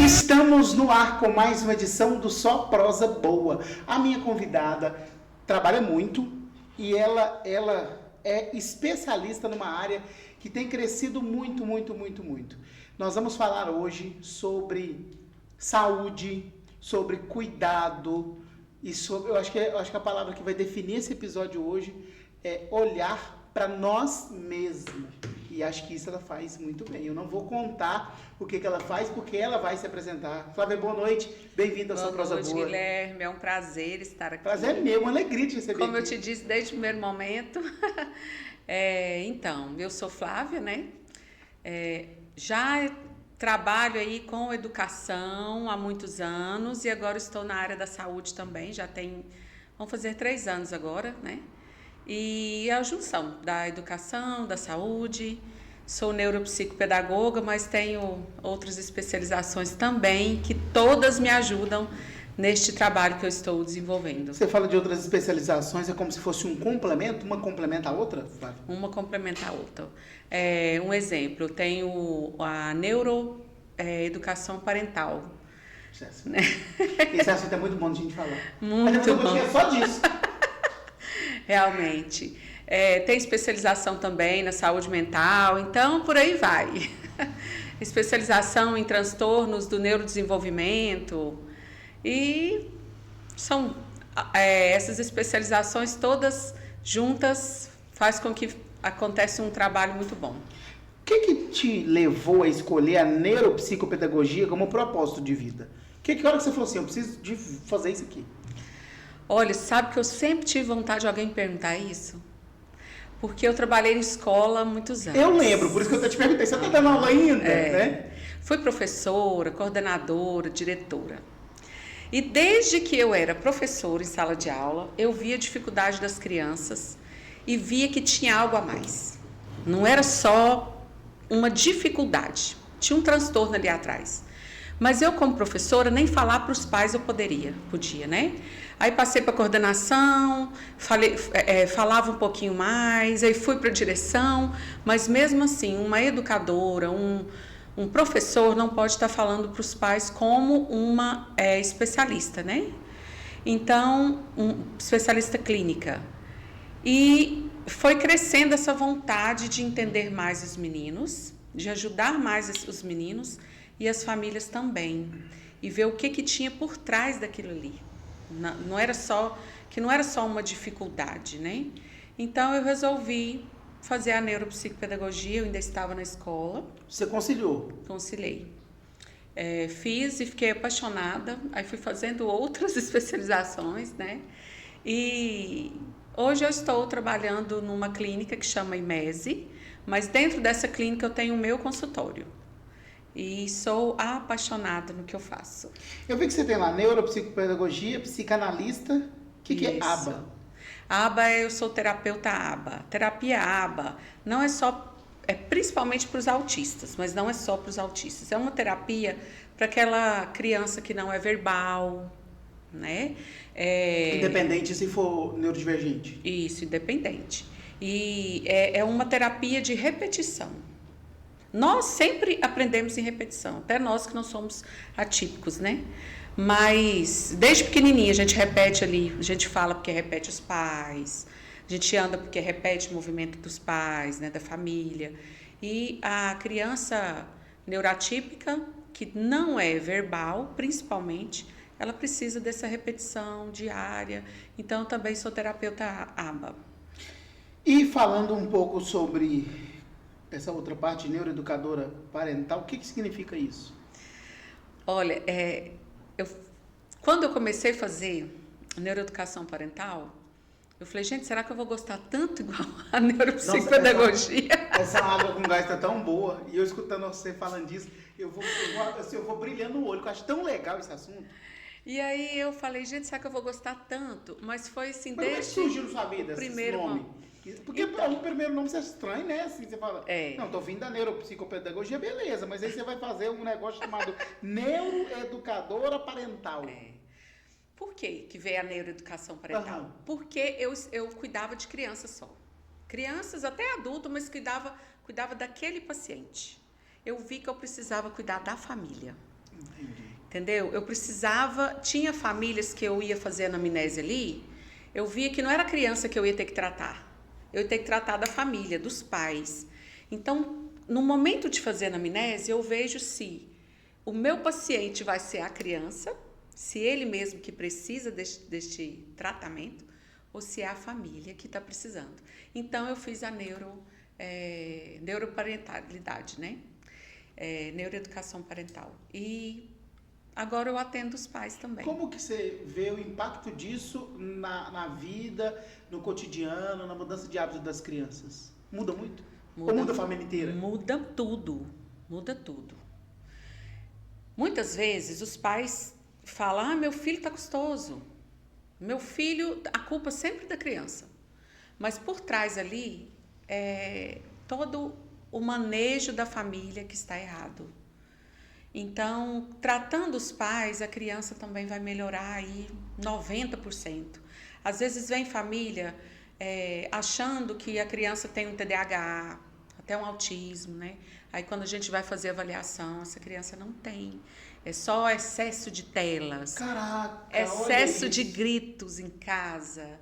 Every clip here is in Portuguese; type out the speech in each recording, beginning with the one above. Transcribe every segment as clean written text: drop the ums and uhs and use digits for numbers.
Estamos no ar com mais uma edição do Só Prosa Boa. A minha convidada trabalha muito e ela é especialista numa área que tem crescido muito. Nós vamos falar hoje sobre saúde, sobre cuidado e sobre, eu acho que a palavra que vai definir esse episódio hoje é olhar para nós mesmos. E acho que isso ela faz muito bem. Eu não vou contar o que ela faz, porque ela vai se apresentar. Flávia, boa noite. Bem-vinda ao Sua Prosa Boa. Boa noite, Guilherme. É um prazer estar aqui. Prazer é meu, uma alegria te receber Como aqui. eu te disse desde o primeiro momento. Então, eu sou Flávia, né? Já trabalho aí com educação há muitos anos e agora estou na área da saúde também. Vão fazer 3 anos agora, né? E a junção da educação, da saúde. Sou neuropsicopedagoga, mas tenho outras especializações também, que todas me ajudam neste trabalho que eu estou desenvolvendo. Você fala de outras especializações, é como se fosse um complemento? Uma complementa a outra, Flávia? Uma complementa a outra. Um exemplo, eu tenho a neuroeducação parental. Né? Esse assunto é muito bom de a gente falar. Muito bom. É só disso. Realmente. Tem especialização também na saúde mental, então por aí vai. Especialização em transtornos do neurodesenvolvimento. E são essas especializações todas juntas faz com que aconteça um trabalho muito bom. O que te levou a escolher a neuropsicopedagogia como propósito de vida? Que hora que você falou assim, eu preciso de fazer isso aqui? Olha, sabe que eu sempre tive vontade de alguém perguntar isso? Porque eu trabalhei em escola há muitos anos. Eu lembro, por isso que eu te perguntei, você está dando aula ainda, né? Fui professora, coordenadora, diretora. E desde que eu era professora em sala de aula, eu via a dificuldade das crianças e via que tinha algo a mais. Não era só uma dificuldade, tinha um transtorno ali atrás. Mas eu, como professora, nem falar para os pais eu podia, né? Aí passei para coordenação, falava um pouquinho mais, aí fui para a direção, mas mesmo assim, uma educadora, um professor não pode estar falando para os pais como uma especialista, né? Então, especialista clínica. E foi crescendo essa vontade de entender mais os meninos, de ajudar mais os meninos e as famílias também, e ver o que tinha por trás daquilo ali. Não era só uma dificuldade, né? Então eu resolvi fazer a neuropsicopedagogia, eu ainda estava na escola. Você conciliou? Conciliei. Fiz e fiquei apaixonada, aí fui fazendo outras especializações, né? E hoje eu estou trabalhando numa clínica que chama IMESE, mas dentro dessa clínica eu tenho o meu consultório. E sou apaixonada no que eu faço. Eu vi que você tem lá neuropsicopedagogia, psicanalista. O que é ABA? ABA, eu sou terapeuta ABA. Terapia ABA não é só, principalmente para os autistas, mas não é só para os autistas. É uma terapia para aquela criança que não é verbal, né? Independente se for neurodivergente. Isso, independente. E é uma terapia de repetição. Nós sempre aprendemos em repetição, até nós que não somos atípicos, né? Mas desde pequenininha a gente repete ali, a gente fala porque repete os pais, a gente anda porque repete o movimento dos pais, né, da família. E a criança neuroatípica, que não é verbal, principalmente, ela precisa dessa repetição diária. Então, eu também sou terapeuta ABA. E falando um pouco sobre essa outra parte, neuroeducadora parental, o que significa isso? Olha, quando eu comecei a fazer neuroeducação parental, eu falei, gente, será que eu vou gostar tanto igual a neuropsicopedagogia? Essa água com gás está tão boa, e eu escutando você falando disso, eu vou brilhando no olho, porque eu acho tão legal esse assunto. E aí eu falei, gente, será que eu vou gostar tanto? Mas foi assim, desde... Mas como surgiu na sua vida esse nome? Porque então, o primeiro nome você é estranho, né? Assim, você fala, não, tô vindo da neuropsicopedagogia, beleza, mas aí você vai fazer um negócio chamado neuroeducadora parental. Por que veio a neuroeducação parental? Porque eu cuidava de crianças só. Crianças, até adultos, mas cuidava daquele paciente. Eu vi que eu precisava cuidar da família. Entendi. Entendeu? Eu precisava, tinha famílias que eu ia fazer anamnese ali, eu via que não era a criança que eu ia ter que tratar. Eu ia ter que tratar da família, dos pais. Então, no momento de fazer anamnese, eu vejo se o meu paciente vai ser a criança, se ele mesmo que precisa deste tratamento, ou se é a família que está precisando. Então, eu fiz a neuroparentalidade, né? Neuroeducação parental. E agora eu atendo os pais também. Como que você vê o impacto disso na vida, no cotidiano, na mudança de hábitos das crianças? Muda muito? Ou muda a família inteira? Muda tudo. Muda tudo. Muitas vezes os pais falam, meu filho está custoso. Meu filho, a culpa sempre é da criança. Mas por trás ali é todo o manejo da família que está errado. Então, tratando os pais, a criança também vai melhorar aí 90%. Às vezes vem família achando que a criança tem um TDAH, até um autismo, né? Aí quando a gente vai fazer avaliação, essa criança não tem. É só excesso de telas. Caraca, excesso de gritos em casa,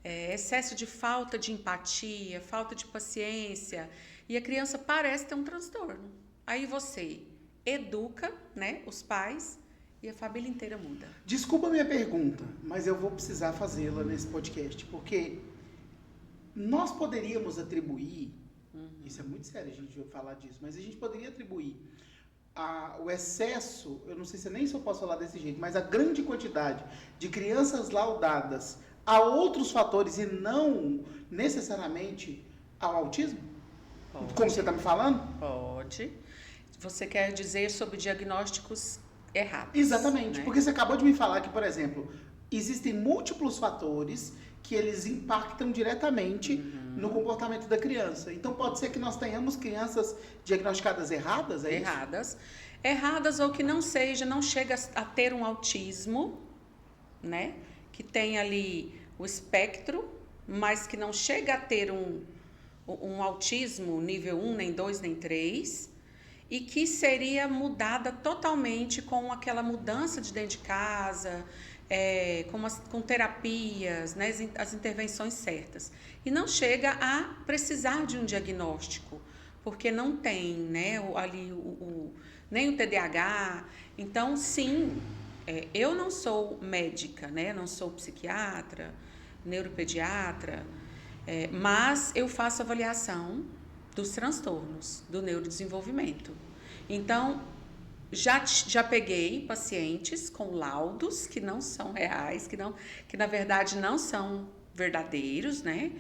excesso de falta de empatia, falta de paciência. E a criança parece ter um transtorno. Aí você educa, né, os pais e a família inteira muda. Desculpa a minha pergunta, mas eu vou precisar fazê-la nesse podcast, porque nós poderíamos atribuir, isso é muito sério a gente falar disso, mas a gente poderia atribuir o excesso, eu não sei se nem se eu posso falar desse jeito, mas a grande quantidade de crianças laudadas a outros fatores e não necessariamente ao autismo? Pode. Como você está me falando? Pode. Você quer dizer sobre diagnósticos errados. Exatamente, né? Porque você acabou de me falar que, por exemplo, existem múltiplos fatores que eles impactam diretamente no comportamento da criança. Então pode ser que nós tenhamos crianças diagnosticadas erradas, é isso? Erradas ou que não chega a ter um autismo, né? Que tem ali o espectro, mas que não chega a ter um autismo nível 1, nem 2, nem 3, e que seria mudada totalmente com aquela mudança de dentro de casa, com terapias, né, as intervenções certas. E não chega a precisar de um diagnóstico, porque não tem, né, nem o TDAH. Então, sim, eu não sou médica, né, não sou psiquiatra, neuropediatra, mas eu faço avaliação dos transtornos do neurodesenvolvimento. Então, já peguei pacientes com laudos que não são reais, que na verdade não são verdadeiros, né?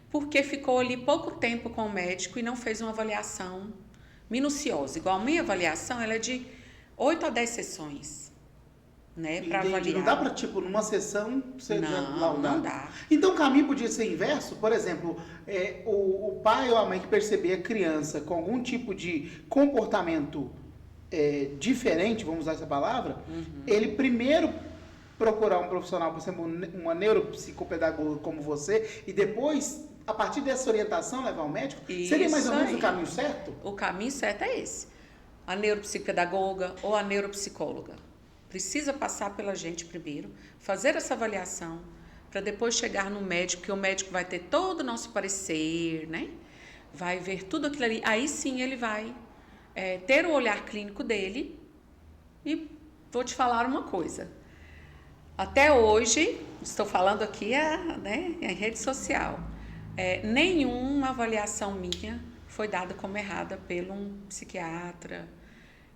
Porque ficou ali pouco tempo com o médico e não fez uma avaliação minuciosa. Igual a minha avaliação, ela é de 8 a 10 sessões, né? Para avaliar. Não dá para, tipo, numa sessão você já laudar? Não dá. Então o caminho podia ser inverso? Por exemplo, o pai ou a mãe que perceber a criança com algum tipo de comportamento diferente, vamos usar essa palavra, ele primeiro procurar um profissional, por exemplo, uma neuropsicopedagoga como você, e depois, a partir dessa orientação, levar ao médico? Isso seria mais ou menos aí. o caminho certo? O caminho certo é esse. A neuropsicopedagoga ou a neuropsicóloga precisa passar pela gente primeiro, fazer essa avaliação, para depois chegar no médico, que o médico vai ter todo o nosso parecer, né? Vai ver tudo aquilo ali. Aí sim ele vai ter o olhar clínico dele. E vou te falar uma coisa. Até hoje, estou falando aqui né, em rede social, nenhuma avaliação minha foi dada como errada por um psiquiatra.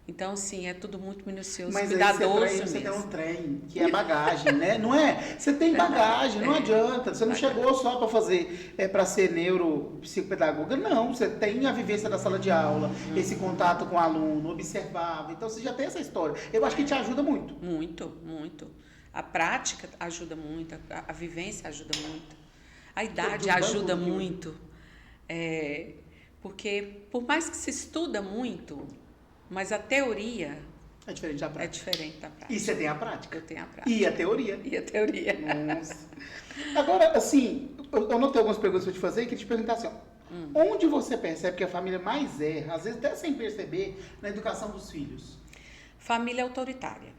Então, assim, é tudo muito minucioso, mas cuidadoso mesmo. Você tem um trem, que é bagagem, né? Não é? Você tem bagagem, não adianta. Você não chegou só para fazer, para ser neuropsicopedagoga. Não, você tem a vivência da sala de aula, esse contato com o aluno, observava. Então, você já tem essa história. Eu acho que te ajuda muito. Muito, muito. A prática ajuda muito, a vivência ajuda muito. A idade ajuda muito. Porque, por mais que se estuda muito, mas a teoria é diferente da prática. É diferente da prática. E você tem a prática? Eu tenho a prática. E a teoria? E a teoria. Nossa. Agora, assim, eu anotei algumas perguntas para te fazer e queria te perguntar assim, onde você percebe que a família mais erra, às vezes até sem perceber, na educação dos filhos? Família autoritária.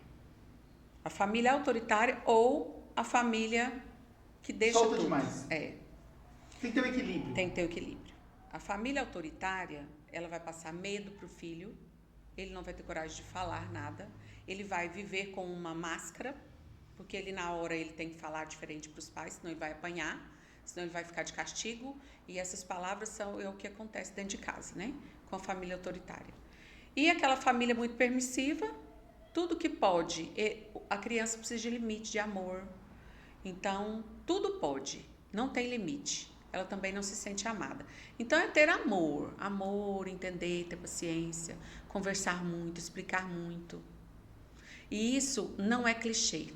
A família autoritária ou a família que deixa Solta tudo. demais. Tem que ter um equilíbrio. Tem que ter o equilíbrio. A família autoritária, ela vai passar medo pro filho, ele não vai ter coragem de falar nada, ele vai viver com uma máscara, porque ele na hora ele tem que falar diferente para os pais, senão ele vai apanhar, senão ele vai ficar de castigo, e essas palavras é o que acontece dentro de casa, né? Com a família autoritária. E aquela família muito permissiva, tudo que pode, a criança precisa de limite, de amor. Então, tudo pode, não tem limite. Ela também não se sente amada. Então, é ter amor, entender, ter paciência, conversar muito, explicar muito. E isso não é clichê.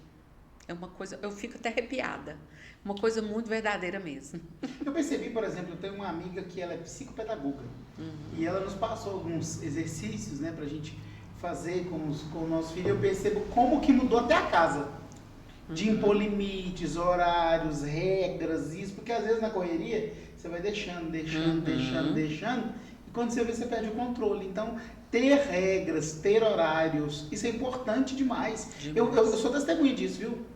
É uma coisa, eu fico até arrepiada. Uma coisa muito verdadeira mesmo. Eu percebi, por exemplo, eu tenho uma amiga que ela é psicopedagoga. E ela nos passou alguns exercícios, né, pra gente fazer com o nosso filho. Eu percebo como que mudou até a casa. De impor limites, horários, regras, isso. Porque às vezes na correria você vai deixando. E quando você vê, você perde o controle. Então, ter regras, ter horários, isso é importante demais. Eu sou testemunha disso, viu?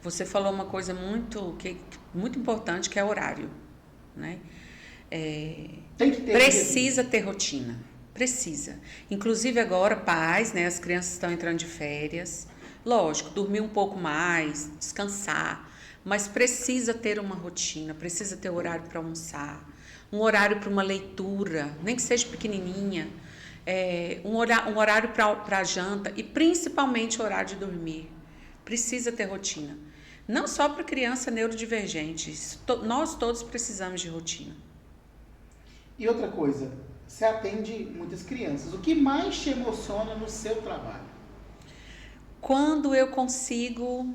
Você falou uma coisa muito importante, que é horário, né? Tem que ter. Precisa ter rotina, precisa. Inclusive agora, pais, né? As crianças estão entrando de férias. Lógico, dormir um pouco mais, descansar, mas precisa ter uma rotina, precisa ter horário para almoçar, um horário para uma leitura, nem que seja pequenininha, um horário para janta e principalmente o horário de dormir. Precisa ter rotina. Não só para criança neurodivergente, nós todos precisamos de rotina. E outra coisa, você atende muitas crianças. O que mais te emociona no seu trabalho? Quando eu consigo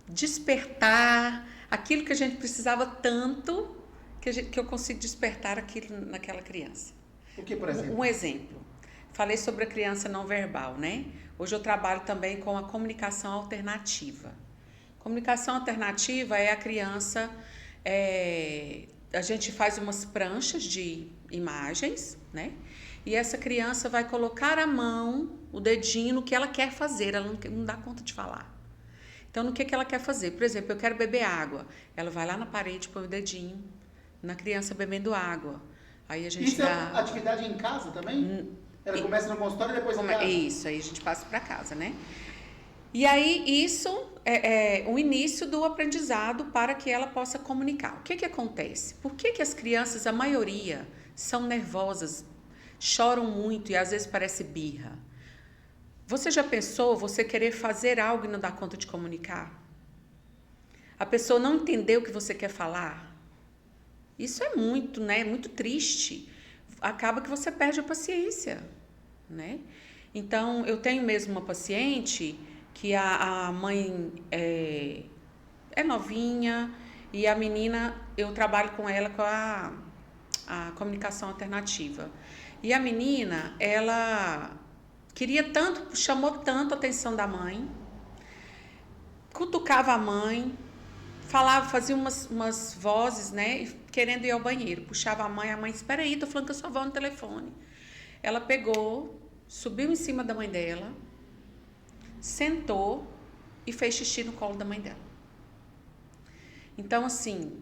despertar aquilo que a gente precisava tanto, que eu consigo despertar aquilo naquela criança. O que, por exemplo? Um exemplo. Falei sobre a criança não verbal, né? Hoje eu trabalho também com a comunicação alternativa. Comunicação alternativa é a criança... a gente faz umas pranchas de imagens, né? E essa criança vai colocar a mão, o dedinho, no que ela quer fazer. Ela não dá conta de falar. Então, no que ela quer fazer? Por exemplo, eu quero beber água. Ela vai lá na parede, põe o dedinho na criança bebendo água. Aí a gente Isso é atividade em casa também? Ela começa no consultório e depois em casa? Isso, aí a gente passa para casa, né? E aí, isso é o início do aprendizado para que ela possa comunicar. O que acontece? Por que as crianças, a maioria, são nervosas, choram muito e às vezes parece birra? Você já pensou você querer fazer algo e não dar conta de comunicar? A pessoa não entender o que você quer falar? Isso é muito, né? Muito triste. Acaba que você perde a paciência, né? Então, eu tenho mesmo uma paciente que a mãe é novinha e a menina, eu trabalho com ela com a comunicação alternativa. E a menina, ela queria tanto, chamou tanto a atenção da mãe, cutucava a mãe, falava, fazia umas vozes, né, querendo ir ao banheiro, puxava a mãe, espera aí, tô falando que eu só vou no telefone. Ela pegou, subiu em cima da mãe dela, sentou e fez xixi no colo da mãe dela. Então, assim,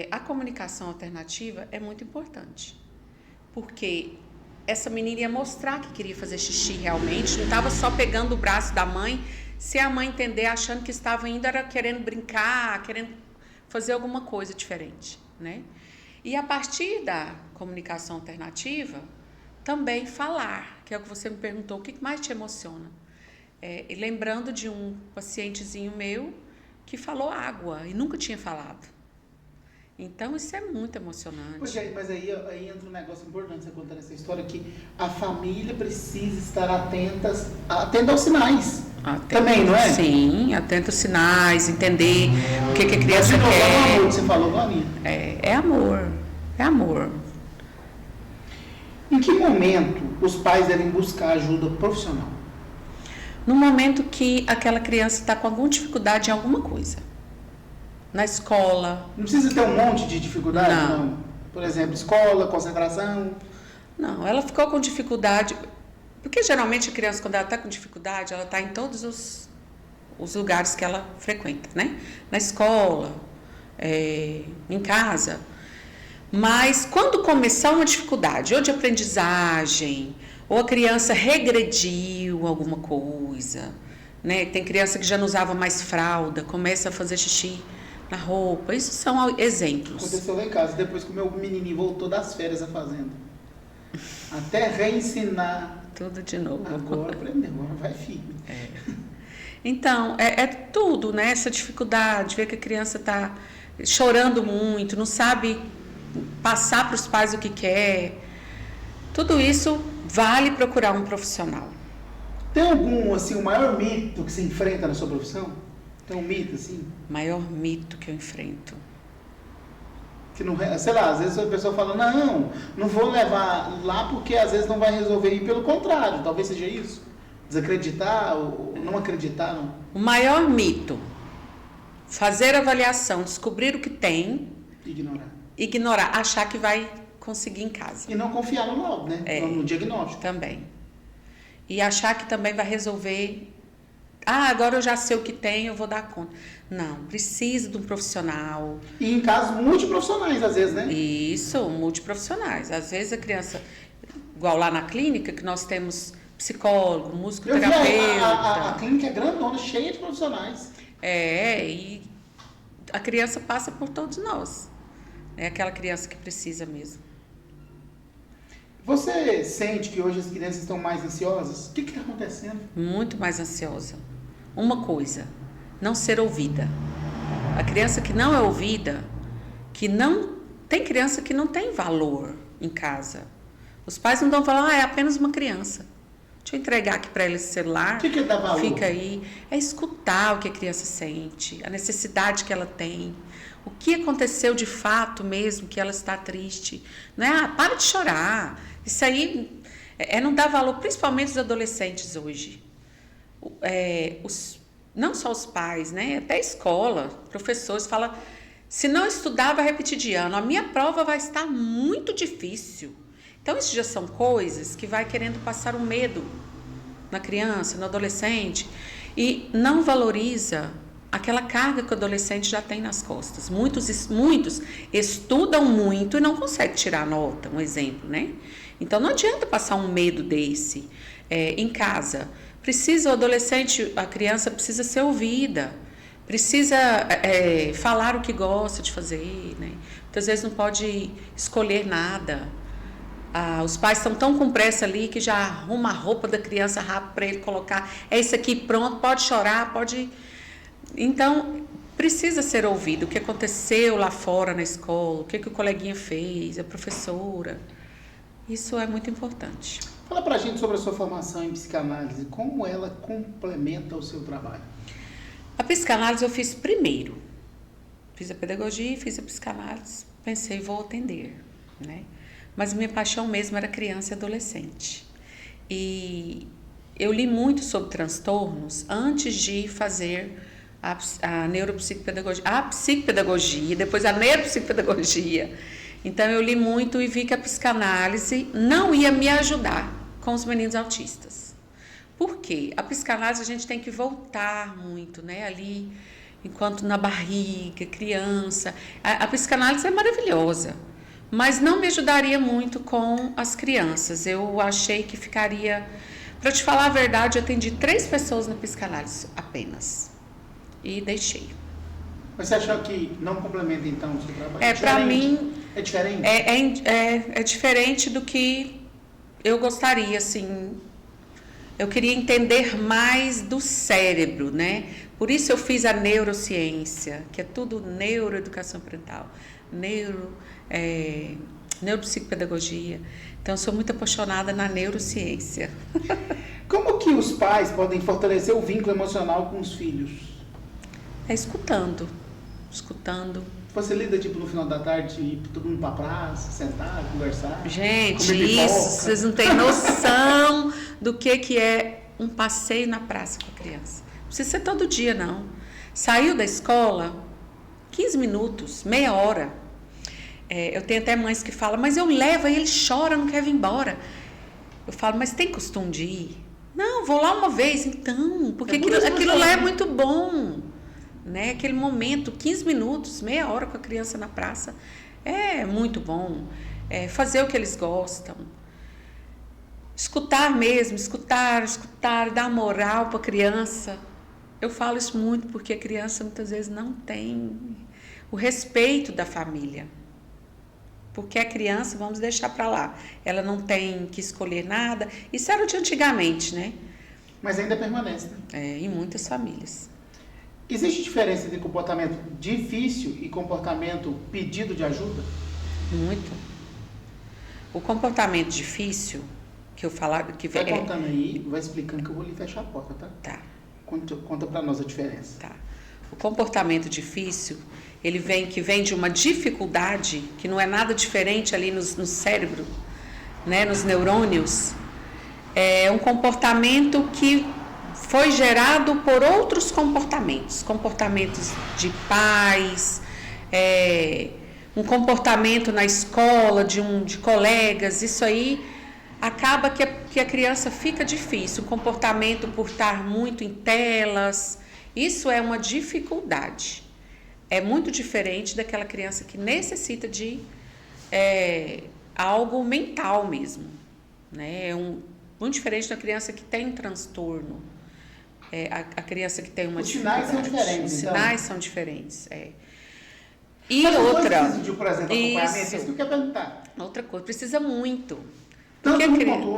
a comunicação alternativa é muito importante, porque essa menina ia mostrar que queria fazer xixi realmente, não estava só pegando o braço da mãe, se a mãe entender, achando que estava indo, era querendo brincar, querendo fazer alguma coisa diferente, né? E a partir da comunicação alternativa, também falar, que é o que você me perguntou, o que mais te emociona? E lembrando de um pacientezinho meu que falou água e nunca tinha falado. Então, isso é muito emocionante. Poxa, mas aí entra um negócio importante você contando essa história, que a família precisa estar atenta aos sinais. Também, não é? Sim, atenta aos sinais, entender o que a criança quer. É o amor que você falou, Glorinha. É amor, é amor. Em que momento os pais devem buscar ajuda profissional? No momento que aquela criança está com alguma dificuldade em alguma coisa. Na escola. Não precisa ter um monte de dificuldade, não? Por exemplo, escola, concentração. Não, ela ficou com dificuldade. Porque geralmente a criança, quando ela está com dificuldade, ela está em todos os lugares que ela frequenta, né? Na escola, em casa. Mas quando começar uma dificuldade, ou de aprendizagem, ou a criança regrediu alguma coisa, né? Tem criança que já não usava mais fralda, começa a fazer xixi na roupa. Isso são exemplos. Aconteceu lá em casa, depois que o meu menininho voltou das férias à fazenda. Até reensinar. Tudo de novo. Agora aprendeu, agora vai firme. Então, é tudo, né? Essa dificuldade, ver que a criança está chorando muito, não sabe passar para os pais o que quer. Tudo isso vale procurar um profissional. Tem algum, assim, o maior mito que você enfrenta na sua profissão? Tem um mito, assim? Maior mito que eu enfrento. Que não, sei lá, às vezes a pessoa fala, não vou levar lá porque às vezes não vai resolver. E pelo contrário, talvez seja isso. Desacreditar ou não acreditar. Não. O maior mito, fazer avaliação, descobrir o que tem. Ignorar, achar que vai conseguir em casa. E não confiar no laudo, né? No diagnóstico. Também. E achar que também vai resolver. Agora eu já sei o que tem, eu vou dar conta. Não, precisa de um profissional. E em casos multiprofissionais, às vezes, né? Isso, multiprofissionais. Às vezes a criança, igual lá na clínica, que nós temos psicólogo, musicoterapeuta. A clínica é grandona, cheia de profissionais. E a criança passa por todos nós. É aquela criança que precisa mesmo. Você sente que hoje as crianças estão mais ansiosas? O que está acontecendo? Muito mais ansiosa. Uma coisa, não ser ouvida. A criança que não é ouvida, que não... Tem criança que não tem valor em casa. Os pais não dão valor, é apenas uma criança. Deixa eu entregar aqui para ela esse celular. O que dá valor? Fica aí. É escutar o que a criança sente, a necessidade que ela tem. O que aconteceu de fato mesmo, que ela está triste. Não é, para de chorar. Isso aí não dá valor, principalmente os adolescentes hoje. Não só os pais, né? Até a escola, professores falam, se não estudar, vai repetir de ano. A minha prova vai estar muito difícil. Então, isso já são coisas que vai querendo passar o medo na criança, no adolescente, e não valoriza aquela carga que o adolescente já tem nas costas. Muitos estudam muito e não conseguem tirar nota, um exemplo, né? Então, não adianta passar um medo desse em casa. O adolescente, a criança precisa ser ouvida, precisa falar o que gosta de fazer, né? Muitas vezes não pode escolher nada. Os pais estão tão com pressa ali que já arruma a roupa da criança rápido para ele colocar. É isso aqui, pronto, pode chorar, pode... Então, precisa ser ouvido o que aconteceu lá fora na escola, o que o coleguinha fez, a professora. Isso é muito importante. Fala pra gente sobre a sua formação em psicanálise, como ela complementa o seu trabalho. A psicanálise eu fiz primeiro. Fiz a pedagogia, fiz a psicanálise, pensei, vou atender, né? Mas minha paixão mesmo era criança e adolescente. E eu li muito sobre transtornos antes de fazer a neuropsicopedagogia, a psicopedagogia, depois a neuropsicopedagogia. Então eu li muito e vi que a psicanálise não ia me ajudar com os meninos autistas. Por quê? A psicanálise a gente tem que voltar muito, né? Ali, enquanto na barriga, criança. A psicanálise é maravilhosa, mas não me ajudaria muito com as crianças. Eu achei que ficaria... Para te falar a verdade, eu atendi 3 pessoas na psicanálise apenas. E deixei. Mas você achou que não complementa, então, o seu trabalho? Para mim... É diferente? É diferente do que eu gostaria, assim. Eu queria entender mais do cérebro, né? Por isso eu fiz a neurociência, que é tudo neuroeducação parental, neuropsicopedagogia. Então, eu sou muito apaixonada na neurociência. Como que os pais podem fortalecer o vínculo emocional com os filhos? Escutando. Você lida, tipo, no final da tarde, ir todo mundo pra praça, sentar, conversar? Gente, isso, vocês não têm noção do que é um passeio na praça com a criança. Não precisa ser todo dia, não. Saiu da escola, 15 minutos, meia hora. Eu tenho até mães que falam, mas eu levo e ele chora, não quer vir embora. Eu falo, mas tem costume de ir? Não, vou lá uma vez, então, porque por aquilo lá é muito bom, né? Aquele momento, 15 minutos, meia hora com a criança na praça, é muito bom. Fazer o que eles gostam. Escutar mesmo, escutar, dar moral para a criança. Eu falo isso muito porque a criança muitas vezes não tem o respeito da família. Porque a criança, vamos deixar para lá, ela não tem que escolher nada. Isso era o de antigamente, né? Mas ainda permanece, né? Em muitas famílias. Existe diferença entre comportamento difícil e comportamento pedido de ajuda? Muito. O comportamento difícil, que eu falava... Vai contando aí, vai explicando que eu vou lhe fechar a porta, tá? Tá. Conta para nós a diferença. Tá. O comportamento difícil, ele vem de uma dificuldade, que não é nada diferente ali no cérebro, né, nos neurônios. É um comportamento que foi gerado por outros comportamentos de pais, um comportamento na escola, de colegas. Isso aí acaba que a criança fica difícil, o comportamento por estar muito em telas. Isso é uma dificuldade. É muito diferente daquela criança que necessita de algo mental mesmo, né? Muito diferente da criança que tem um transtorno. A criança que tem uma dificuldade. Os sinais são diferentes. Os sinais são diferentes, E mas outra... Precisa, por exemplo, acompanhamento? Isso que eu quero perguntar. Outra coisa, precisa muito.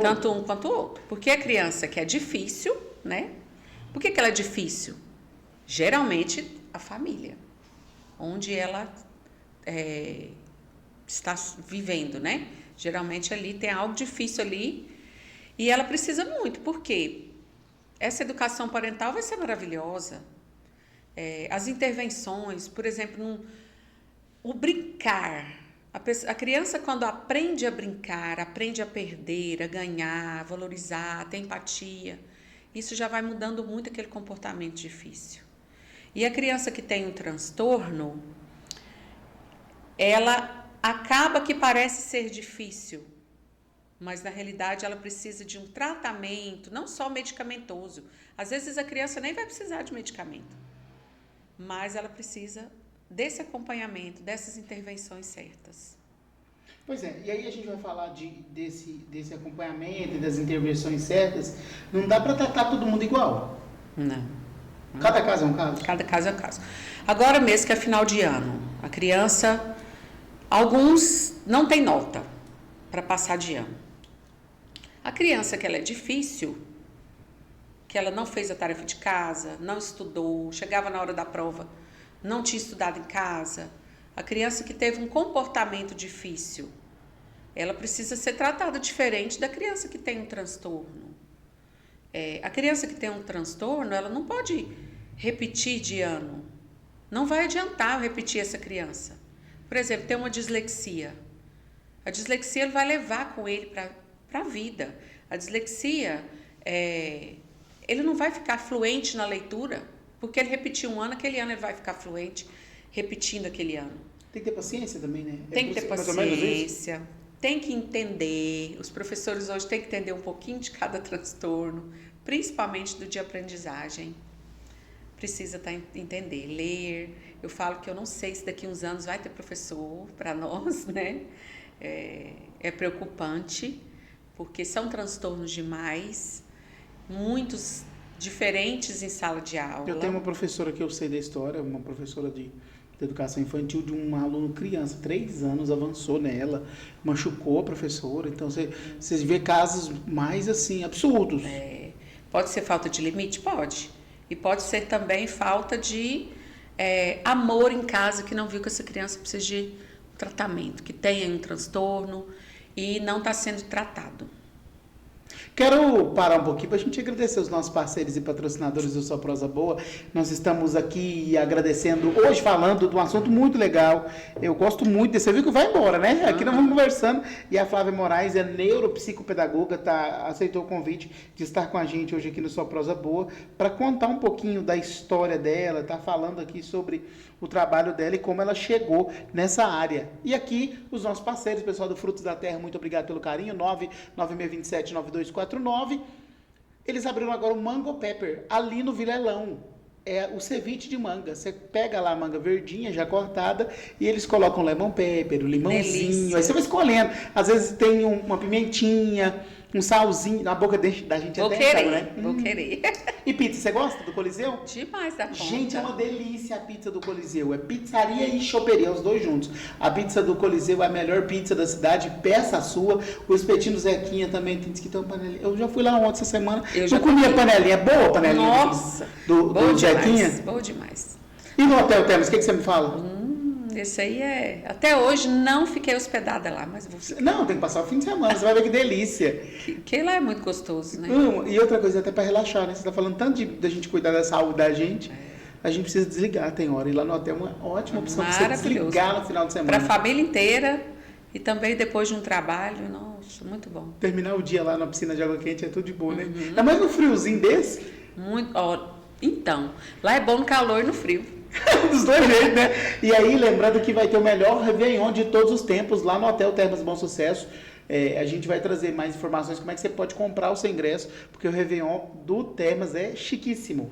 Tanto um quanto o outro. Porque a criança que é difícil, né? Por que ela é difícil? Geralmente, a família. Onde ela está vivendo, né? Geralmente ali tem algo difícil ali. E ela precisa muito. Por quê? Essa educação parental vai ser maravilhosa. As intervenções, por exemplo, o brincar. A criança, quando aprende a brincar, aprende a perder, a ganhar, a valorizar, a ter empatia, isso já vai mudando muito aquele comportamento difícil. E a criança que tem um transtorno, ela acaba que parece ser difícil, mas na realidade ela precisa de um tratamento, não só medicamentoso. Às vezes a criança nem vai precisar de medicamento, mas ela precisa desse acompanhamento, dessas intervenções certas. Pois é, e aí a gente vai falar desse acompanhamento e das intervenções certas. Não dá para tratar todo mundo igual. Não. Cada caso é um caso? Cada caso é um caso. Agora mesmo que é final de ano, a criança, alguns não tem nota para passar de ano. A criança que ela é difícil, que ela não fez a tarefa de casa, não estudou, chegava na hora da prova, não tinha estudado em casa, a criança que teve um comportamento difícil, ela precisa ser tratada diferente da criança que tem um transtorno. A criança que tem um transtorno, ela não pode repetir de ano. Não vai adiantar repetir essa criança. Por exemplo, tem uma dislexia. A dislexia ele vai levar com ele para a vida. A dislexia, ele não vai ficar fluente na leitura, porque ele repetiu um ano, aquele ano ele vai ficar fluente, repetindo aquele ano. Tem que ter paciência também, né? Tem que ter paciência, tem que entender. Os professores hoje têm que entender um pouquinho de cada transtorno, principalmente do de aprendizagem. Precisa entender, ler. Eu falo que eu não sei se daqui a uns anos vai ter professor para nós, né? É preocupante, porque são transtornos demais, muitos diferentes em sala de aula. Eu tenho uma professora que eu sei da história, uma professora de educação infantil, de um aluno criança, 3 anos, avançou nela, machucou a professora. Então, você vê casos mais, assim, absurdos. Pode ser falta de limite? Pode. E pode ser também falta de amor em casa, que não viu que essa criança precisa de tratamento, que tem um transtorno e não está sendo tratado. Quero parar um pouquinho para a gente agradecer os nossos parceiros e patrocinadores do Só Prosa Boa. Nós estamos aqui agradecendo, hoje falando de um assunto muito legal. Eu gosto muito desse. Você viu que vai embora, né? Aqui nós vamos conversando. E a Flávia Moraes é neuropsicopedagoga, aceitou o convite de estar com a gente hoje aqui no Só Prosa Boa para contar um pouquinho da história dela, tá falando aqui sobre o trabalho dela e como ela chegou nessa área. E aqui, os nossos parceiros, pessoal do Frutos da Terra, muito obrigado pelo carinho, 99627-9249. Eles abriram agora o Mango Pepper, ali no Vilelão. É o ceviche de manga. Você pega lá a manga verdinha, já cortada, e eles colocam lemon pepper, o limãozinho. Delícia. Aí você vai escolhendo. Às vezes tem uma pimentinha, um salzinho. Na boca da gente vou até querer, sabe, né? Vou querer. E pizza, você gosta do Coliseu? Demais da conta. Gente, é uma delícia a pizza do Coliseu. É pizzaria e choperia, os dois juntos. A pizza do Coliseu é a melhor pizza da cidade, peça a sua. O espetinho Zequinha também tem que ter uma panelinha. Eu já fui lá ontem essa semana. Eu comi a panelinha. É boa a panelinha? Nossa! Do Zequinha? Boa demais. E no Hotel Termas, o que você me fala? Esse aí é... Até hoje não fiquei hospedada lá, mas vou ficar. Não, tem que passar o fim de semana, você vai ver que delícia. Que lá é muito gostoso, né? E outra coisa, até para relaxar, né? Você tá falando tanto da gente cuidar da saúde da gente, a gente precisa desligar, tem hora. E lá no hotel é uma ótima opção para você desligar no final de semana. Para a família inteira e também depois de um trabalho, nossa, muito bom. Terminar o dia lá na piscina de água quente é tudo de boa, né? Ainda mais no friozinho desse. Muito, então, lá é bom no calor e no frio. Dos dois jeitos, né? E aí, lembrando que vai ter o melhor Réveillon de todos os tempos lá no Hotel Termas Bom Sucesso. A gente vai trazer mais informações como é que você pode comprar o seu ingresso, porque o Réveillon do Termas é chiquíssimo.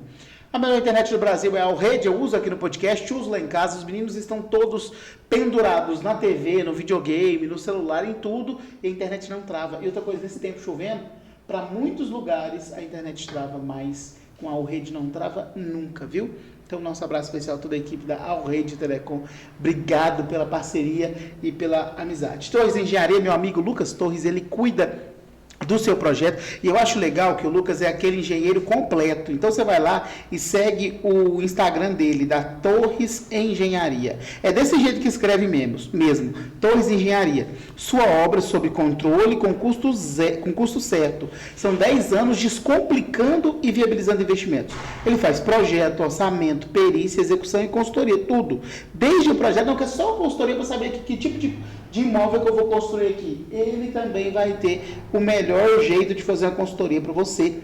A melhor internet do Brasil é a Alrede, eu uso aqui no podcast, uso lá em casa, os meninos estão todos pendurados na TV, no videogame, no celular, em tudo, e a internet não trava. E outra coisa, nesse tempo chovendo, para muitos lugares a internet trava, mas com a Alrede não trava nunca, viu? Então, nosso abraço especial a toda a equipe da Alrede Telecom. Obrigado pela parceria e pela amizade. Torres Engenharia, meu amigo Lucas Torres, ele cuida do seu projeto, e eu acho legal que o Lucas é aquele engenheiro completo. Então você vai lá e segue o Instagram dele, da Torres Engenharia. É desse jeito que escreve mesmo, Torres Engenharia. Sua obra sob controle, com custo certo. São 10 anos descomplicando e viabilizando investimentos. Ele faz projeto, orçamento, perícia, execução e consultoria, tudo. Desde o projeto, não quer só consultoria para saber que tipo de imóvel que eu vou construir aqui. Ele também vai ter o melhor jeito de fazer uma consultoria para você.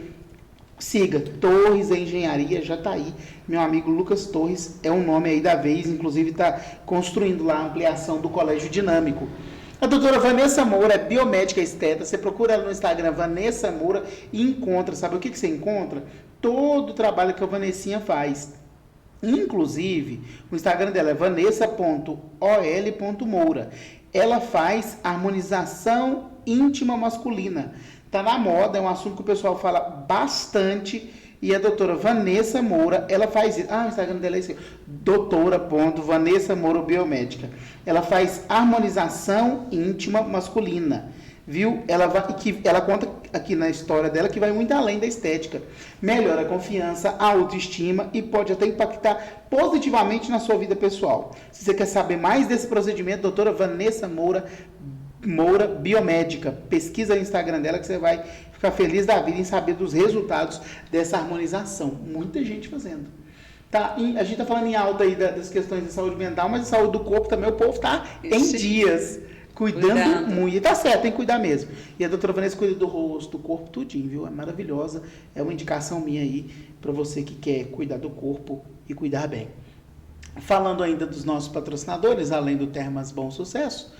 Siga, Torres Engenharia, já está aí. Meu amigo Lucas Torres é um nome aí da vez, inclusive está construindo lá a ampliação do Colégio Dinâmico. A doutora Vanessa Moura é biomédica esteta. Você procura ela no Instagram, Vanessa Moura, e encontra. Sabe o que você encontra? Todo o trabalho que a Vanessinha faz. Inclusive, o Instagram dela é vanessa.ol.moura. Ela faz harmonização íntima masculina. Tá na moda, é um assunto que o pessoal fala bastante. E a doutora Vanessa Moura, ela faz isso. O Instagram dela é esse. doutora.Vanessa Moura Biomédica. Ela faz harmonização íntima masculina. Viu? Ela conta aqui na história dela que vai muito além da estética. Melhora a confiança, a autoestima e pode até impactar positivamente na sua vida pessoal. Se você quer saber mais desse procedimento, doutora Vanessa Moura Biomédica, pesquisa no Instagram dela que você vai ficar feliz da vida em saber dos resultados dessa harmonização. Muita gente fazendo. Tá, a gente está falando em alta aí das questões de saúde mental, mas de saúde do corpo também, o povo está em dias. Cuidando muito. E tá certo, tem que cuidar mesmo. E a doutora Vanessa cuida do rosto, do corpo, tudinho, viu? É maravilhosa. É uma indicação minha aí para você que quer cuidar do corpo e cuidar bem. Falando ainda dos nossos patrocinadores, além do Termas Bom Sucesso,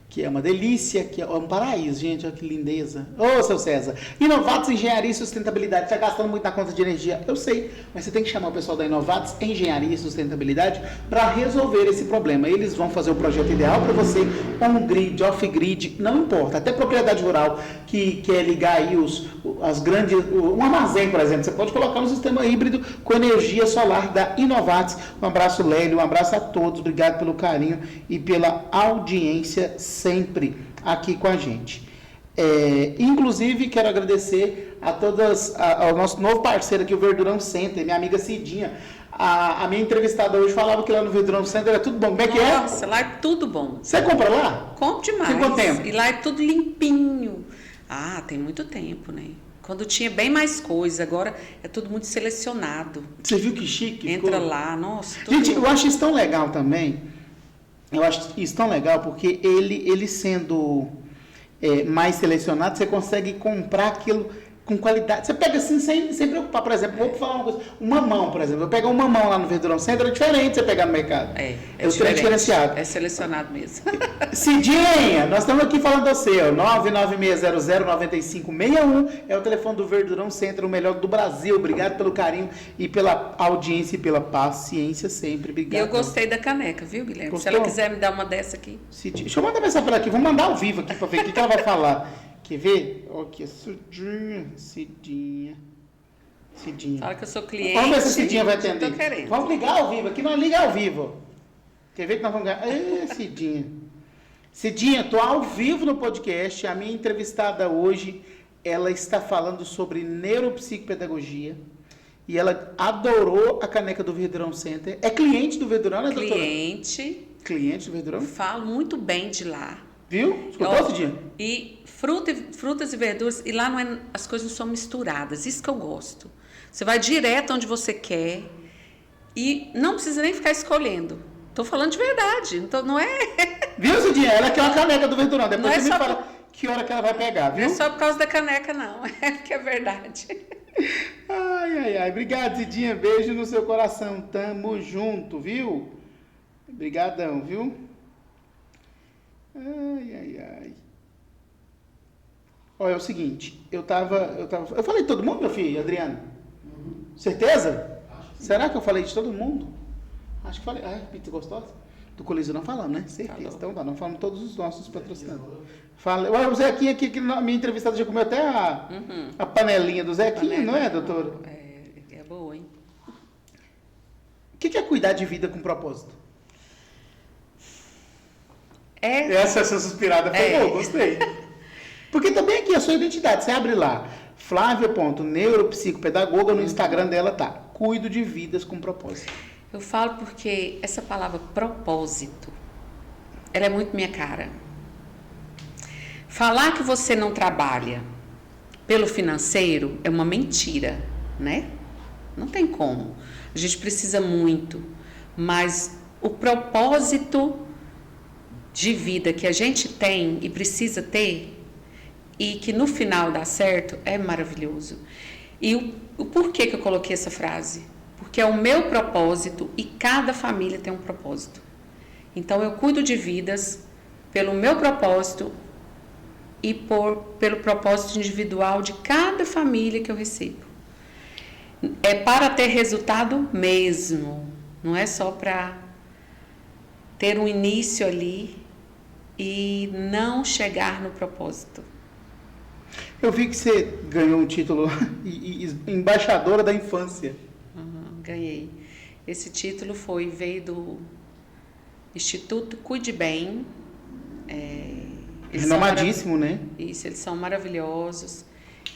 que é uma delícia, que é um paraíso, gente, olha que lindeza. Ô, seu César, Inovatos Engenharia e Sustentabilidade, está gastando muito na conta de energia, eu sei, mas você tem que chamar o pessoal da Inovatos Engenharia e Sustentabilidade para resolver esse problema. Eles vão fazer o projeto ideal para você, on-grid, off-grid, não importa, até propriedade rural, que quer ligar aí um armazém, por exemplo, você pode colocar um sistema híbrido com energia solar da Inovatos. Um abraço, Lélio, um abraço a todos, obrigado pelo carinho e pela audiência sempre aqui com a gente. Inclusive, quero agradecer ao nosso novo parceiro aqui, o Verdurão Center, minha amiga Cidinha. A minha entrevistada hoje falava que lá no Verdurão Center é tudo bom. Como é que é? Nossa, lá é tudo bom. Você compra lá? Compro demais. Tem quanto tempo? E lá é tudo limpinho. Tem muito tempo, né? Quando tinha bem mais coisa, agora é tudo muito selecionado. Você viu que chique? Entra ficou? lá, nossa. Tudo... Gente, eu acho isso tão legal também. Eu acho isso tão legal porque ele sendo mais selecionado, você consegue comprar aquilo com qualidade. Você pega assim sem preocupar. Por exemplo, vou falar uma coisa. Um mamão, por exemplo. Eu pegar um mamão lá no Verdurão Center é diferente de você pegar no mercado. É diferenciado. É selecionado mesmo. Cidinha, nós estamos aqui falando do seu. 996009561 é o telefone do Verdurão Center, o melhor do Brasil. Obrigado pelo carinho e pela audiência e pela paciência sempre. Obrigado. E eu gostei da caneca, viu, Guilherme? Gostou? Se ela quiser me dar uma dessa aqui. Cidinha. Deixa eu mandar mensagem para ela aqui. Vou mandar ao vivo aqui para ver o que ela vai falar. Quer ver? Ok, Cidinha. Fala que eu sou cliente. Vamos ver se a Cidinha vai atender. Tô querendo. Vamos ligar ao vivo. Aqui nós liga ao vivo. Quer ver que nós vamos ganhar? Cidinha. Cidinha, tô ao vivo no podcast. A minha entrevistada hoje, ela está falando sobre neuropsicopedagogia. E ela adorou a caneca do Verdurão Center. É cliente do Verdurão, né, doutora? Cliente do Verdurão? Falo muito bem de lá. Viu? Escutou, Cidinha? E frutas e verduras, e lá as coisas não são misturadas, isso que eu gosto. Você vai direto onde você quer e não precisa nem ficar escolhendo. Tô falando de verdade, então não é... Viu, Cidinha? Ela quer uma caneca do Verdurão, depois não você é me fala que hora que ela vai pegar, viu? Não é só por causa da caneca, não, é porque é verdade. Ai. Obrigado, Cidinha, beijo no seu coração, tamo junto, viu? Obrigadão, viu? Ai. Olha, é o seguinte, eu falei de todo mundo, meu filho, Adriano? Certeza? Será que eu falei de todo mundo? Acho que falei. Ai, pizza gostosa? Do Coliseu não falamos, né? Certeza. Falou. Então tá, não falamos todos os nossos patrocinadores. Olha, o Zequinha aqui, que na minha entrevistada já comeu até a panelinha do Zequinha, não é, doutora? É boa, hein? O que é cuidar de vida com propósito? Essa suspirada foi boa, gostei. Porque também aqui a sua identidade, você abre lá, Flávia.neuropsicopedagoga, no Instagram dela tá, cuido de vidas com propósito. Eu falo porque essa palavra propósito, ela é muito minha cara. Falar que você não trabalha pelo financeiro é uma mentira, né? Não tem como. A gente precisa muito, mas o propósito de vida que a gente tem e precisa ter e que no final dá certo é maravilhoso. E o porquê que eu coloquei essa frase? Porque é o meu propósito e cada família tem um propósito. Então eu cuido de vidas pelo meu propósito e pelo propósito individual de cada família que eu recebo. É para ter resultado mesmo, não é só para ter um início ali e não chegar no propósito. Eu vi que você ganhou um título embaixadora da infância. Ganhei. Esse título veio do Instituto Cuide Bem. Renomadíssimo, né? Isso, eles são maravilhosos.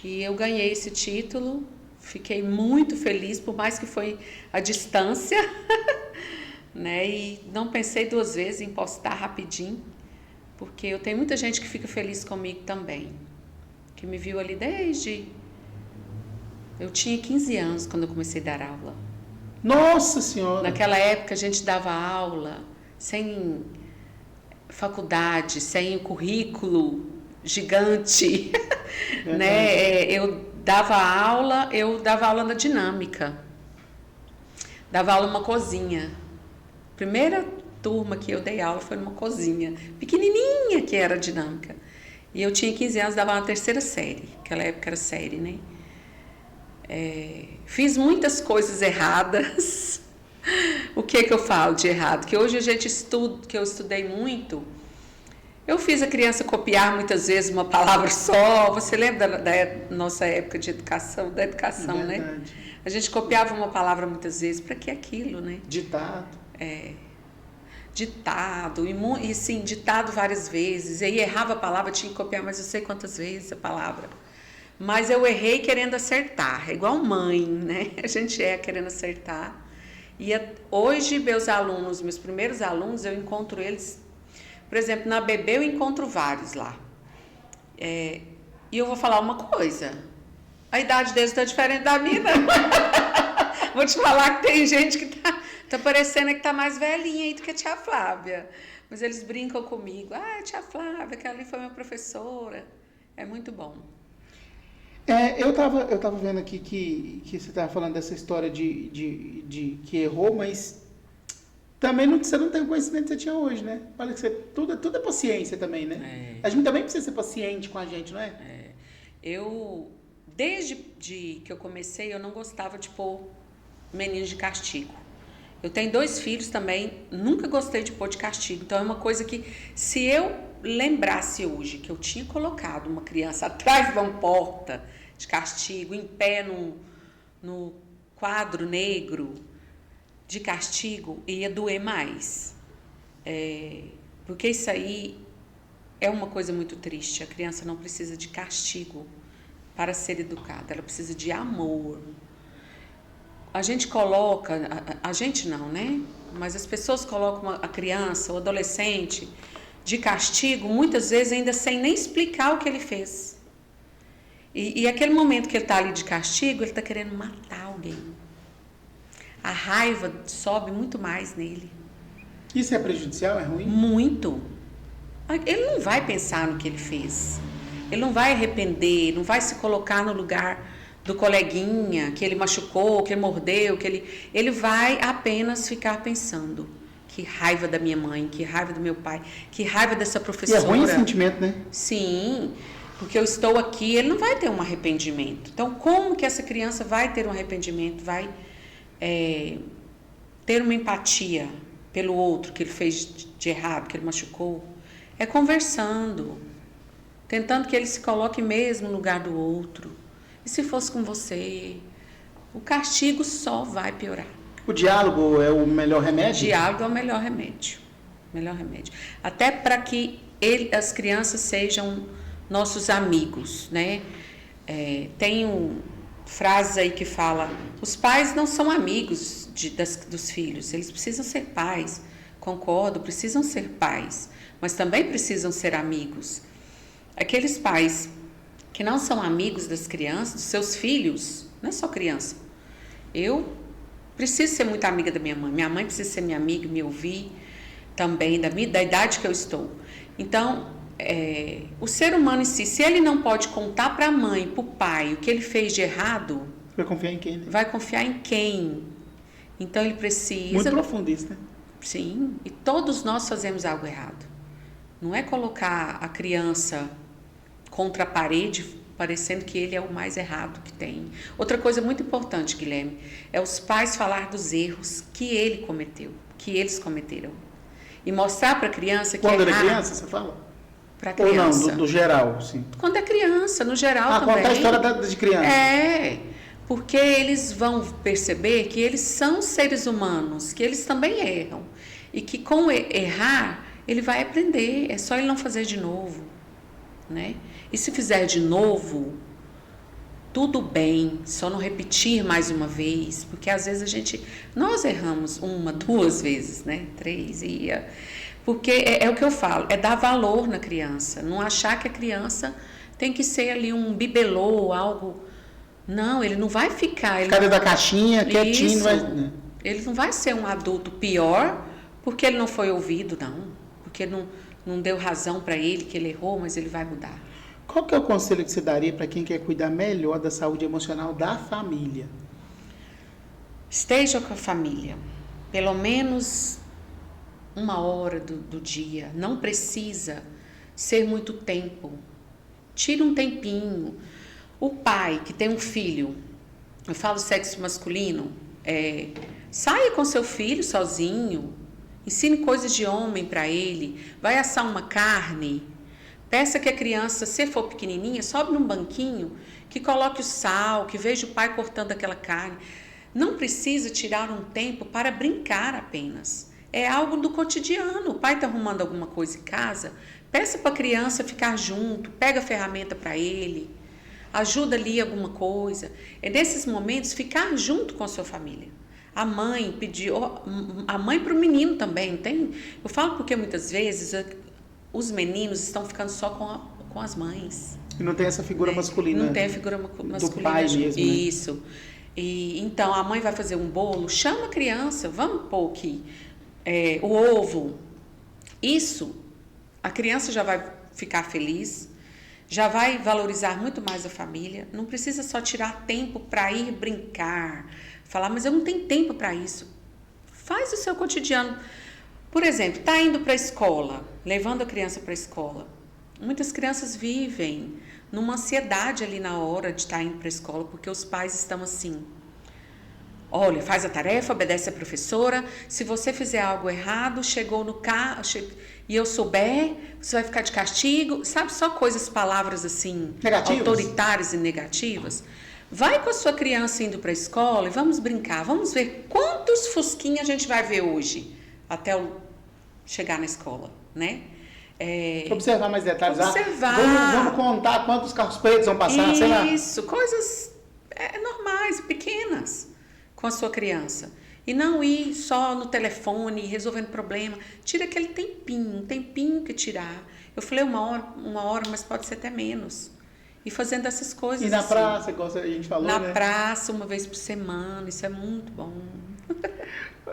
E eu ganhei esse título, fiquei muito feliz, por mais que foi à distância, né? E não pensei duas vezes em postar rapidinho, porque eu tenho muita gente que fica feliz comigo também, que me viu ali desde... Eu tinha 15 anos quando eu comecei a dar aula. Nossa Senhora! Naquela época a gente dava aula sem faculdade, sem currículo gigante, né? Eu dava aula na dinâmica. Dava aula numa cozinha. Primeira turma que eu dei aula foi numa cozinha, pequenininha que era dinâmica. E eu tinha 15 anos, dava na terceira série. Naquela época era série, né? Fiz muitas coisas erradas. O que eu falo de errado? Que hoje a gente estuda, que eu estudei muito. Eu fiz a criança copiar muitas vezes uma palavra só. Você lembra da nossa época de educação, da educação, né? A gente copiava uma palavra muitas vezes. Para que aquilo, né? Ditado. Ditado, e sim, ditado várias vezes. E aí errava a palavra, tinha que copiar mais não sei quantas vezes a palavra. Mas eu errei querendo acertar, é igual mãe, né? A gente querendo acertar. E hoje, meus primeiros alunos, eu encontro eles, por exemplo, na BB eu encontro vários lá. E eu vou falar uma coisa, A idade deles está diferente da minha, não. Vou te falar que tem gente que tá parecendo que tá mais velhinha aí do que a tia Flávia. Mas eles brincam comigo. Ah, tia Flávia, que ali foi minha professora. É muito bom. Eu tava vendo aqui que você tava falando dessa história de que errou, mas também você não tem o conhecimento que você tinha hoje, né? Olha que tudo é paciência também, né? A gente também precisa ser paciente com a gente, não é? Desde que eu comecei, eu não gostava de pôr meninos de castigo. Eu tenho 2 filhos também, nunca gostei de pôr de castigo. Então é uma coisa que, se eu lembrasse hoje que eu tinha colocado uma criança atrás de uma porta de castigo, em pé no quadro negro de castigo, ia doer mais. Porque isso aí é uma coisa muito triste. A criança não precisa de castigo para ser educada, ela precisa de amor. A gente coloca, a gente não, né? Mas as pessoas colocam a criança, o adolescente, de castigo, muitas vezes ainda sem nem explicar o que ele fez. E aquele momento que ele está ali de castigo, ele está querendo matar alguém. A raiva sobe muito mais nele. Isso é prejudicial? É ruim? Muito. Ele não vai pensar no que ele fez. Ele não vai arrepender, não vai se colocar no lugar do coleguinha que ele machucou, que ele mordeu, ele vai apenas ficar pensando: que raiva da minha mãe, que raiva do meu pai, que raiva dessa professora. E é ruim esse sentimento, né? Sim, porque eu estou aqui, ele não vai ter um arrependimento. Então, como que essa criança vai ter um arrependimento, vai ter uma empatia pelo outro que ele fez de errado, que ele machucou? É conversando, tentando que ele se coloque mesmo no lugar do outro. E se fosse com você, o castigo só vai piorar. O diálogo é o melhor remédio? O diálogo é o melhor remédio. Melhor remédio. Até para que as crianças sejam nossos amigos, né? Tem frases aí que fala: os pais não são amigos dos filhos, eles precisam ser pais. Concordo, precisam ser pais, mas também precisam ser amigos. Aqueles pais que não são amigos das crianças, dos seus filhos, não é só criança. Eu preciso ser muito amiga da minha mãe precisa ser minha amiga, me ouvir também, da idade que eu estou. Então, o ser humano em si, se ele não pode contar para a mãe, para o pai, o que ele fez de errado, vai confiar em quem, né? Vai confiar em quem? Então, ele precisa... Muito profundo isso, né? Sim, e todos nós fazemos algo errado. Não é colocar a criança contra a parede, parecendo que ele é o mais errado que tem. Outra coisa muito importante, Guilherme, é os pais falar dos erros que ele cometeu, que eles cometeram. E mostrar para a criança que quando ele é criança, você fala? Para criança. Ou não, do geral, sim. Quando é criança, no geral também. Conta a história de criança. Porque eles vão perceber que eles são seres humanos, que eles também erram. E que com errar, ele vai aprender, é só ele não fazer de novo, né? E se fizer de novo, tudo bem, só não repetir mais uma vez, porque às vezes nós erramos 1, 2 vezes, né? 3, porque é o que eu falo, é dar valor na criança, não achar que a criança tem que ser ali um bibelô, algo. Não, ele não vai ficar. Cadê da caixinha, quietinho, ele não vai ser um adulto pior porque ele não foi ouvido, não. Porque não deu razão para ele que ele errou, mas ele vai mudar. Qual que é o conselho que você daria para quem quer cuidar melhor da saúde emocional da família? Esteja com a família, pelo menos 1 hora do dia. Não precisa ser muito tempo. Tire um tempinho. O pai que tem um filho, eu falo sexo masculino, saia com seu filho sozinho, ensine coisas de homem para ele, vai assar uma carne, peça que a criança, se for pequenininha, sobe num banquinho, que coloque o sal, que veja o pai cortando aquela carne. Não precisa tirar um tempo para brincar apenas. É algo do cotidiano. O pai está arrumando alguma coisa em casa, peça para a criança ficar junto, pega a ferramenta para ele, ajuda ali alguma coisa. É nesses momentos ficar junto com a sua família. A mãe pediu, a mãe para o menino também, tem? Eu falo porque muitas vezes os meninos estão ficando só com com as mães. E não tem essa figura masculina. Não tem a figura masculina. Do pai mesmo, né? Isso. E, então, a mãe vai fazer um bolo, chama a criança, vamos pôr aqui o ovo. Isso, a criança já vai ficar feliz, já vai valorizar muito mais a família. Não precisa só tirar tempo para ir brincar, falar, mas eu não tenho tempo para isso. Faz o seu cotidiano. Por exemplo, está indo para a escola, levando a criança para a escola. Muitas crianças vivem numa ansiedade ali na hora de estar indo para a escola, porque os pais estão assim, olha, faz a tarefa, obedece a professora, se você fizer algo errado, chegou no carro, e eu souber, você vai ficar de castigo, sabe, só coisas, palavras assim, negativas, autoritárias e negativas. Vai com a sua criança indo para a escola e vamos brincar, vamos ver quantos fusquinhas a gente vai ver hoje, até chegar na escola, né? Observar mais detalhes. Observar. Vamos contar quantos carros pretos vão passar, sei lá. Isso, coisas normais, pequenas, com a sua criança. E não ir só no telefone, resolvendo problema. Tira aquele tempinho, um tempinho que tirar. Eu falei uma hora, mas pode ser até menos. E fazendo essas coisas. E na assim. praça, igual a gente falou, Na né? praça, uma vez por semana, isso é muito bom.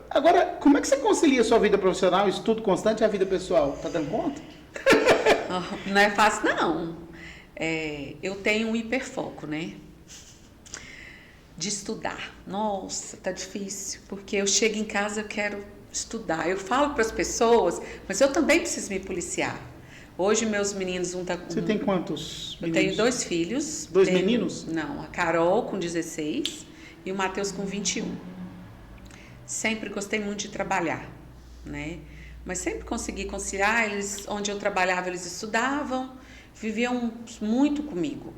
Agora, como é que você concilia a sua vida profissional, estudo constante e a vida pessoal? Tá dando conta? Não é fácil, não. Eu tenho um hiperfoco, né? De estudar. Nossa, tá difícil, porque eu chego em casa, eu quero estudar. Eu falo para as pessoas, mas eu também preciso me policiar. Hoje meus meninos vão estar com... Você tem quantos meninos? Eu tenho 2 filhos. Dois meninos? Não, a Carol com 16 e o Matheus com 21. Sempre gostei muito de trabalhar, né? Mas sempre consegui conciliar. Eles, onde eu trabalhava, eles estudavam, viviam muito comigo.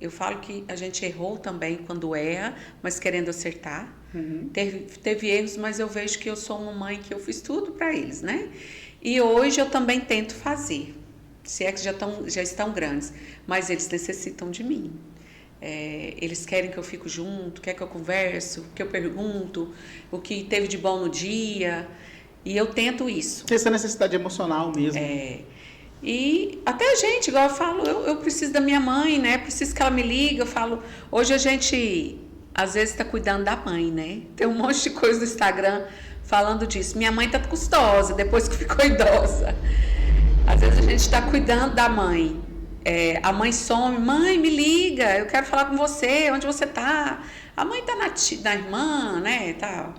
Eu falo que a gente errou também quando erra, mas querendo acertar. Uhum. Teve erros, mas eu vejo que eu sou uma mãe que eu fiz tudo para eles, né? E hoje eu também tento fazer, se é que já estão grandes, mas eles necessitam de mim. Eles querem que eu fico junto, quer que eu converso, que eu pergunto o que teve de bom no dia, e eu tento isso. Tem essa necessidade emocional mesmo. E até a gente, igual eu falo, eu preciso da minha mãe, né? Preciso que ela me ligue. Eu falo, hoje a gente às vezes está cuidando da mãe, né? Tem um monte de coisa no Instagram falando disso. Minha mãe tá custosa depois que ficou idosa. Às vezes a gente está cuidando da mãe. A mãe some, mãe, me liga, eu quero falar com você, onde você tá? A mãe tá na irmã, né? Tá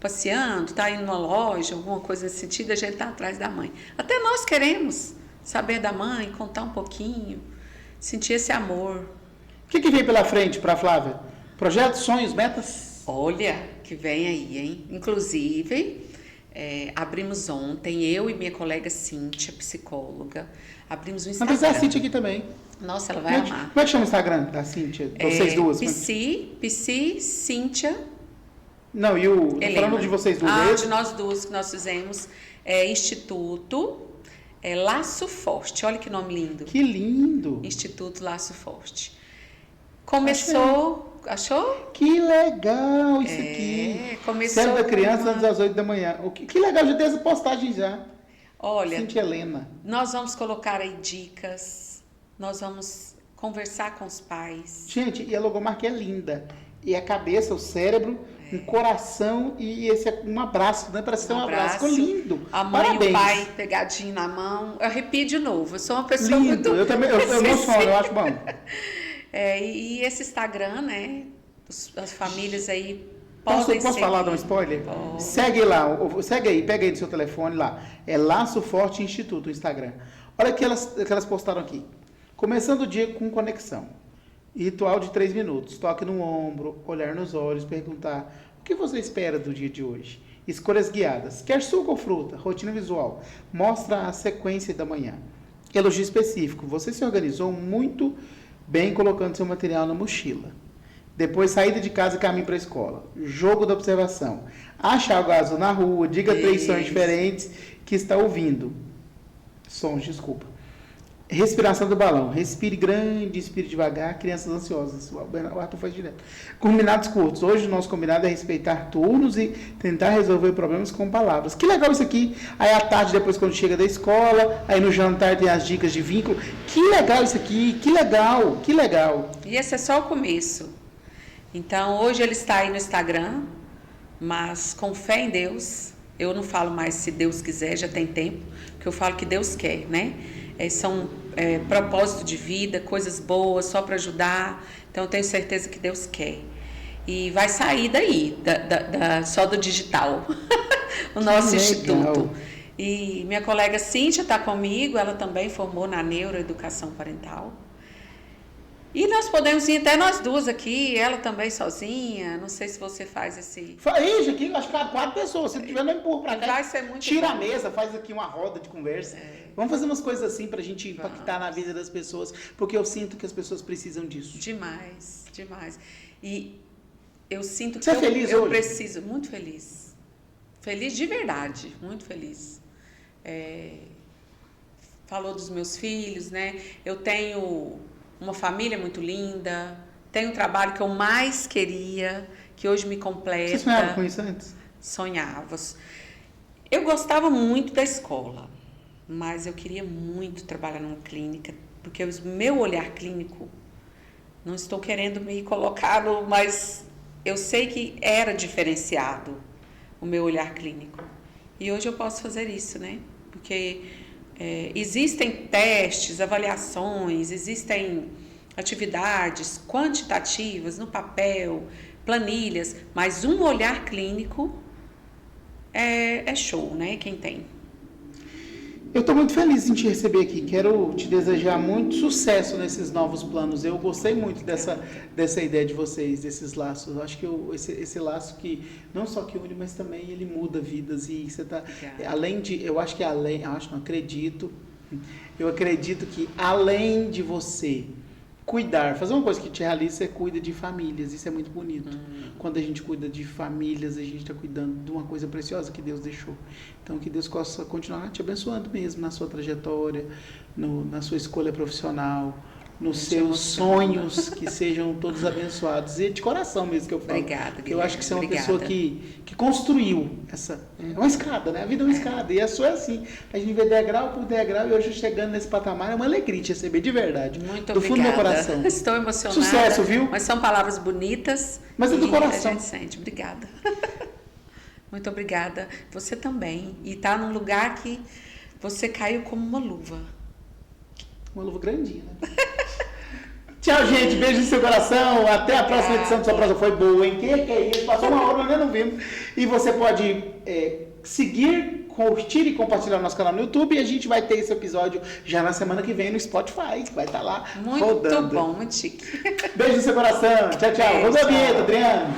passeando, tá indo numa loja, alguma coisa nesse sentido, a gente tá atrás da mãe. Até nós queremos saber da mãe, contar um pouquinho, sentir esse amor. O que vem pela frente para a Flávia? Projetos, sonhos, metas? Olha, que vem aí, hein? Inclusive, abrimos ontem, eu e minha colega Cíntia, psicóloga, abrimos um Instagram. Mas a Cíntia aqui também. Nossa, ela vai amar. Como é que chama o Instagram da Cíntia? Vocês duas? Psi, Cíntia. Não, e falando de vocês duas. De nós duas que nós fizemos, Instituto Laço Forte. Olha que nome lindo. Que lindo. Instituto Laço Forte. Começou... Achou? Que legal isso aqui. Começou. Série da criança antes das 8 da manhã. Que legal, já tem essa postagem já. Olha, Cíntia Helena. Nós vamos colocar aí dicas, nós vamos conversar com os pais. Gente, e a logomarca é linda. E a cabeça, o cérebro, um coração e um abraço, né? Parece ser um abraço. Ficou lindo. A mãe Parabéns. e o pai pegadinho na mão. Eu arrepio de novo. Eu sou uma pessoa lindo. muito... Eu também, eu emociono, eu acho bom. E esse Instagram, né? As famílias aí Posso podem falar, dar um spoiler? Pode. Segue lá, segue aí, pega aí no seu telefone lá. É Laço Forte Instituto, o Instagram. Olha o que elas postaram aqui. Começando o dia com conexão. Ritual de 3 minutos. Toque no ombro, olhar nos olhos, perguntar o que você espera do dia de hoje. Escolhas guiadas. Quer suco ou fruta? Rotina visual. Mostra a sequência da manhã. Elogio específico. Você se organizou muito bem colocando seu material na mochila. Depois, saída de casa e caminho para a escola. Jogo da observação. Acha algo azul na rua. Diga 3 sons diferentes que está ouvindo. Sons, desculpa. Respiração do balão. Respire grande, expire devagar. Crianças ansiosas. O Arthur faz direto. Combinados curtos. Hoje o nosso combinado é respeitar turnos e tentar resolver problemas com palavras. Que legal isso aqui. Aí à tarde, depois quando chega da escola, aí no jantar tem as dicas de vínculo. Que legal isso aqui. Que legal. Que legal. E esse é só o começo. Então, hoje ele está aí no Instagram, mas com fé em Deus. Eu não falo mais se Deus quiser, já tem tempo, porque eu falo que Deus quer, né? São propósito de vida, coisas boas, só para ajudar. Então, eu tenho certeza que Deus quer. E vai sair daí, só do digital, o nosso instituto. E minha colega Cíntia está comigo, ela também formou na neuroeducação parental. E nós podemos ir até nós duas aqui, ela também sozinha. Não sei se você faz esse. Faz aqui, acho que 4 pessoas. Se tiver, não empurra pra cá. Vai ser muito Tira bom. a mesa, faz aqui uma roda de conversa. Vamos fazer umas coisas assim pra gente impactar na vida das pessoas, porque eu sinto que as pessoas precisam disso. Demais, demais. E eu sinto que Você é feliz eu hoje? preciso, muito feliz. Feliz de verdade, muito feliz. Falou dos meus filhos, né? Eu tenho uma família muito linda, tenho um trabalho que eu mais queria, que hoje me completa. Você sonhava com isso antes? Sonhava. Eu gostava muito da escola, mas eu queria muito trabalhar numa clínica, porque o meu olhar clínico, não estou querendo me colocar no, mas eu sei que era diferenciado o meu olhar clínico. E hoje eu posso fazer isso, né? Porque existem testes, avaliações, existem atividades quantitativas no papel, planilhas, mas um olhar clínico é show, né? Quem tem. Eu estou muito feliz em te receber aqui. Quero te desejar muito sucesso nesses novos planos. Eu gostei muito dessa ideia de vocês, desses laços. Eu acho que esse laço que não só que une, mas também ele muda vidas. E você tá além de, eu acho que não acredito. Eu acredito que além de você cuidar, fazer uma coisa que te realiza, você cuida de famílias. Isso é muito bonito. Quando a gente cuida de famílias, a gente está cuidando de uma coisa preciosa que Deus deixou. Então, que Deus possa continuar te abençoando mesmo na sua trajetória, na sua escolha profissional, nos seus sonhos, que sejam todos abençoados. E de coração mesmo que eu falo. Obrigada, porque eu acho que você é uma pessoa que construiu essa... É uma escada, né? A vida é uma escada. E a sua é assim. A gente vê degrau por degrau e hoje chegando nesse patamar é uma alegria te receber, de verdade. Muito do fundo do meu coração. Estou emocionada. Sucesso, viu? Mas são palavras bonitas. Mas é do coração. A gente sente. Obrigada. Muito obrigada. Você também. E tá num lugar que você caiu como uma luva. Uma luva grandinha, né? Tchau, gente. Beijo no seu coração. Até a próxima edição do Sua Prosa Foi Boa, hein? Que é isso? Passou uma hora, nós não vimos. E você pode seguir, curtir e compartilhar o nosso canal no YouTube. E a gente vai ter esse episódio já na semana que vem no Spotify, que vai estar lá muito rodando. Muito bom, muito chique. Beijo no seu coração. Tchau, tchau. Vamos à vinheta, Adriano.